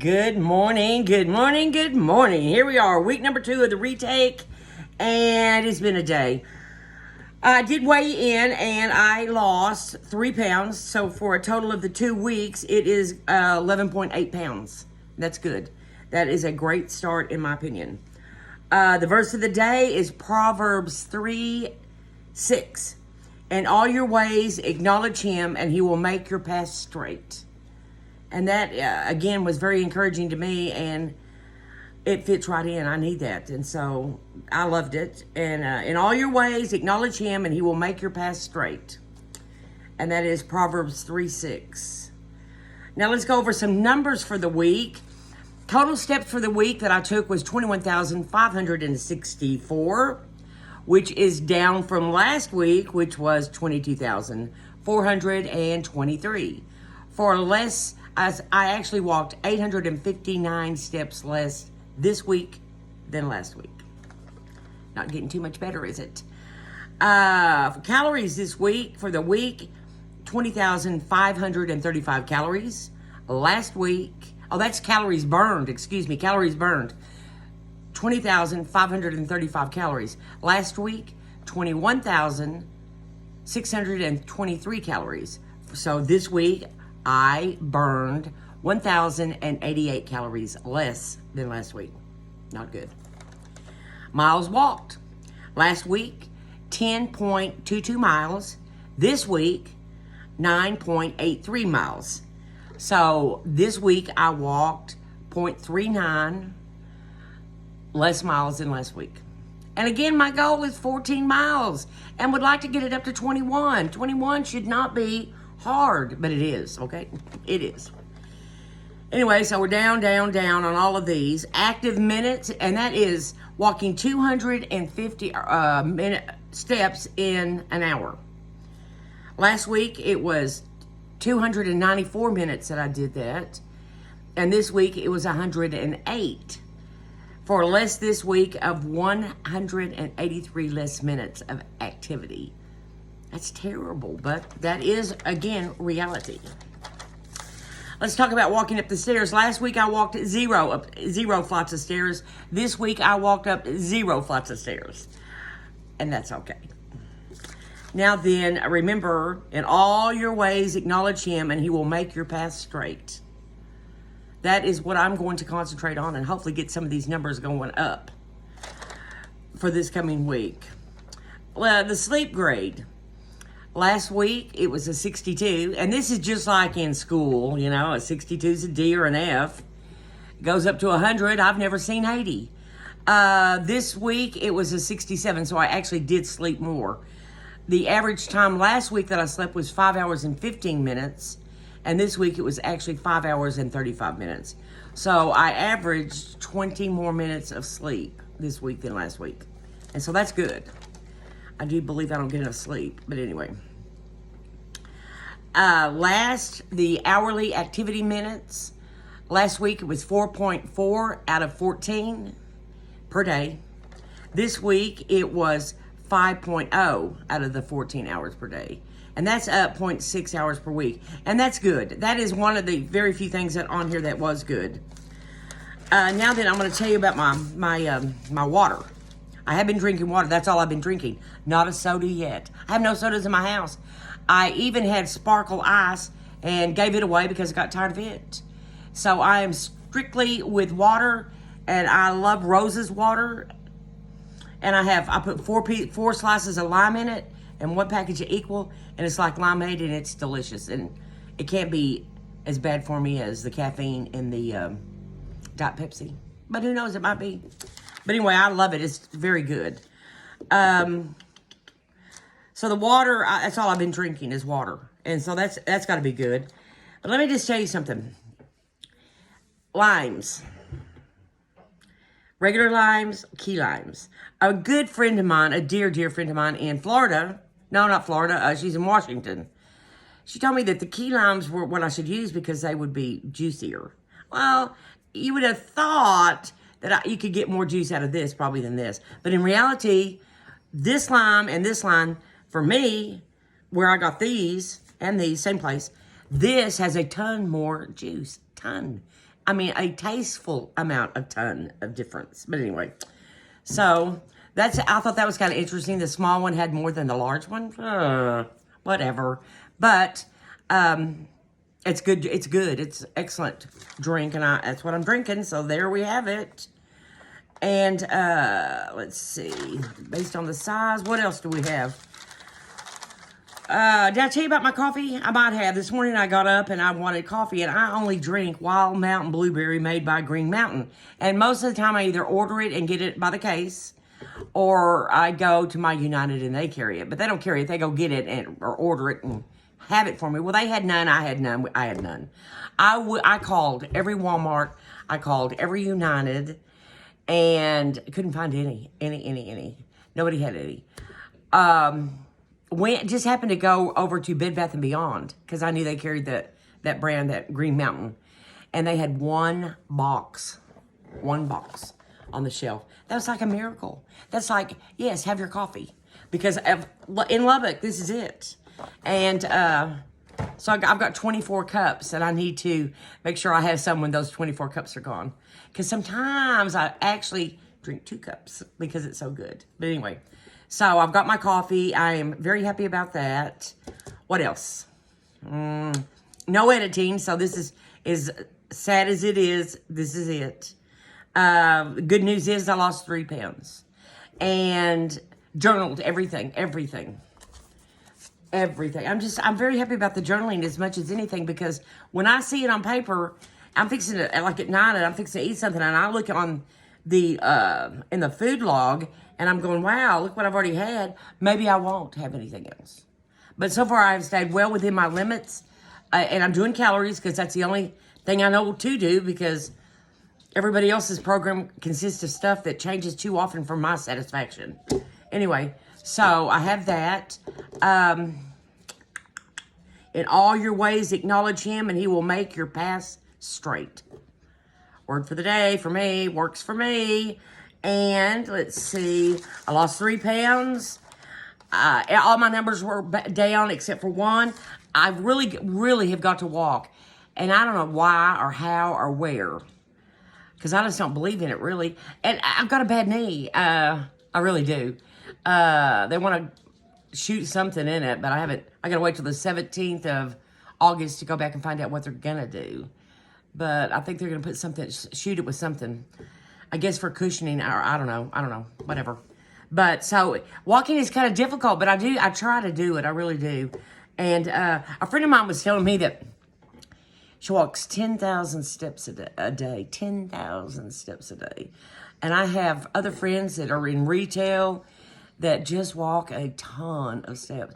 Good morning, good morning, good morning. Here we are, week number 2 of the retake, and it's been a day. I did weigh in, and I lost 3 pounds, so for a total of the 2 weeks, it is 11.8 pounds. That's good. That is a great start, in my opinion. The verse of the day is Proverbs 3:6. In all your ways, acknowledge him, and he will make your path straight. And that, again, was very encouraging to me, and it fits right in. I need that. And so I loved it. And in all your ways, acknowledge him, and he will make your path straight. And that is Proverbs 3:6. Now let's go over some numbers for the week. Total steps for the week that I took was 21,564, which is down from last week, which was 22,423. For less, I actually walked 859 steps less this week than last week. Not getting too much better, is it? For calories this week, for the week, 20,535 calories. Last week, that's calories burned, calories burned. 20,535 calories. Last week, 21,623 calories. So this week, I burned 1,088 calories less than last week. Not good. Miles walked. Last week, 10.22 miles. This week, 9.83 miles. So this week, I walked 0.39 less miles than last week. And again, my goal is 14 miles and would like to get it up to 21. 21 should not be hard, but it is, okay? It is. Anyway, so we're down on all of these. Active minutes, and that is walking 250 steps in an hour. Last week, it was 294 minutes that I did that. And this week, it was 108. For less this week of 183 less minutes of activity. That's terrible, but that is, again, reality. Let's talk about walking up the stairs. Last week I walked 0 flights of stairs. This week I walked up 0 flights of stairs. And that's okay. Now then, remember, in all your ways acknowledge him, and he will make your path straight. That is what I'm going to concentrate on and hopefully get some of these numbers going up for this coming week. Well, the sleep grade. Last week, it was a 62, and this is just like in school, a 62 is a D or an F. It goes up to 100. I've never seen 80. This week, it was a 67, so I actually did sleep more. The average time last week that I slept was 5 hours and 15 minutes, and this week it was actually 5 hours and 35 minutes. So I averaged 20 more minutes of sleep this week than last week, and so that's good. I do believe I don't get enough sleep, but anyway. The hourly activity minutes. Last week it was 4.4 out of 14 per day. This week it was 5.0 out of the 14 hours per day. And that's up 0.6 hours per week. And that's good. That is one of the very few things that on here that was good. Now then, I'm going to tell you about my water. I have been drinking water. That's all I've been drinking. Not a soda yet. I have no sodas in my house. I even had Sparkle Ice and gave it away because I got tired of it. So I am strictly with water, and I love Rose's water. And I put four slices of lime in it and 1 package of Equal, and it's like limeade, and it's delicious. And it can't be as bad for me as the caffeine in the Diet Pepsi. But who knows, it might be. But anyway, I love it. It's very good. So the water, that's all I've been drinking is water. And so that's got to be good. But let me just tell you something. Limes. Regular limes, key limes. A good friend of mine, a dear, dear friend of mine in Florida. No, not Florida. She's in Washington. She told me that the key limes were what I should use because they would be juicier. Well, you would have thought that you could get more juice out of this probably than this. But in reality, this lime and this lime, for me, where I got these and these, same place, this has a ton more juice. Ton. I mean, a tasteful amount of ton of difference. But anyway, so I thought that was kind of interesting. The small one had more than the large one. Whatever. But it's good. It's good. It's excellent drink, and that's what I'm drinking. So there we have it. And let's see. Based on the size, what else do we have? Did I tell you about my coffee? I might have. This morning I got up and I wanted coffee, and I only drink Wild Mountain Blueberry made by Green Mountain. And most of the time I either order it and get it by the case, or I go to my United and they carry it. But they don't carry it. They go get it or order it and have it for me. Well, they had none. I had none. I had none. I called every Walmart. I called every United, and couldn't find any. Nobody had any. Just happened to go over to Bed Bath & Beyond because I knew they carried that brand, that Green Mountain. And they had one box on the shelf. That was like a miracle. That's like, yes, have your coffee. Because in Lubbock, this is it. And so I've got 24 cups, and I need to make sure I have some when those 24 cups are gone. Because sometimes I actually drink 2 cups because it's so good. But anyway. So I've got my coffee. I am very happy about that. What else? No editing. So this is as sad as it is. This is it. Good news is I lost 3 pounds. And journaled everything. I'm very happy about the journaling as much as anything, because when I see it on paper, I'm fixing to, like at night, and I'm fixing to eat something, and I look on the in the food log, and I'm going, wow, look what I've already had. Maybe I won't have anything else. But so far, I've stayed well within my limits. And I'm doing calories because that's the only thing I know to do, because everybody else's program consists of stuff that changes too often for my satisfaction. Anyway, so I have that. In all your ways, acknowledge him, and he will make your paths straight. Word for the day for me, works for me. And let's see, I lost 3 pounds. All my numbers were down except for one. I really have got to walk. And I don't know why or how or where, because I just don't believe in it, really. And I've got a bad knee. I really do. They want to shoot something in it, but I haven't. I got to wait till the 17th of August to go back and find out what they're going to do. But I think they're going to put something, shoot it with something. I guess for cushioning, or I don't know, whatever. But so walking is kind of difficult, but I try to do it. I really do. And a friend of mine was telling me that she walks 10,000 steps a day, 10,000 steps a day. And I have other friends that are in retail that just walk a ton of steps.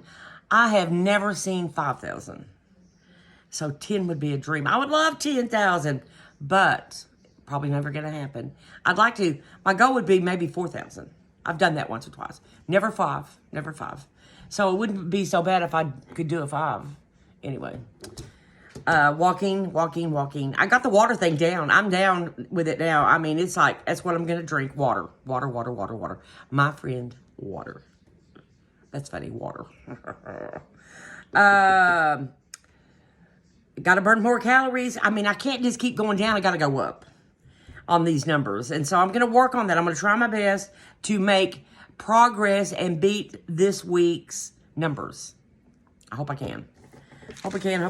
I have never seen 5,000. So 10 would be a dream. I would love 10,000, but probably never going to happen. I'd like to, my goal would be maybe 4,000. I've done that once or twice. Never 5. So it wouldn't be so bad if I could do a 5. Anyway, walking. I got the water thing down. I'm down with it now. I mean, it's like, that's what I'm going to drink. Water. My friend, water. That's funny, water. Got to burn more calories. I mean, I can't just keep going down. I got to go up on these numbers. And so I'm going to work on that. I'm going to try my best to make progress and beat this week's numbers. I hope I can. Hope I can.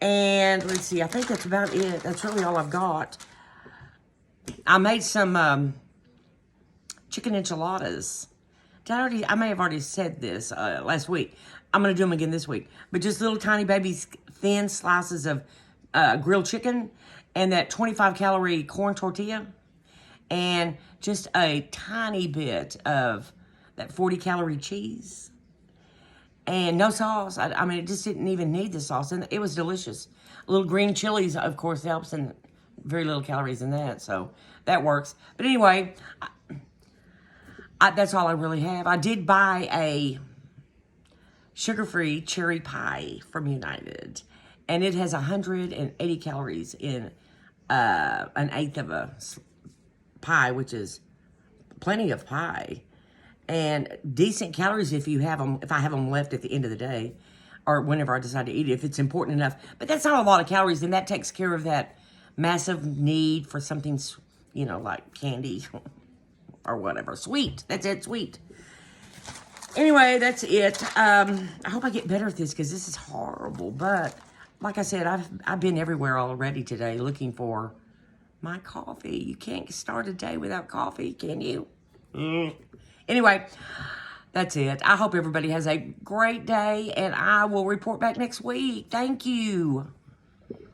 And let's see. I think that's about it. That's really all I've got. I made some chicken enchiladas. I may have already said this last week. I'm going to do them again this week. But just little tiny baby thin slices of grilled chicken and that 25-calorie corn tortilla. And just a tiny bit of that 40-calorie cheese. And no sauce. I mean, it just didn't even need the sauce. And it was delicious. A little green chilies, of course, helps. And very little calories in that. So that works. But anyway, that's all I really have. I did buy a sugar-free cherry pie from United. And it has 180 calories in an eighth of a pie, which is plenty of pie. And decent calories if you have them, if I have them left at the end of the day, or whenever I decide to eat it, if it's important enough. But that's not a lot of calories, and that takes care of that massive need for something, you know, like candy or whatever. Sweet. That's it, sweet. Anyway, that's it. I hope I get better at this because this is horrible. But like I said, I've been everywhere already today looking for my coffee. You can't start a day without coffee, can you? Anyway, that's it. I hope everybody has a great day, and I will report back next week. Thank you.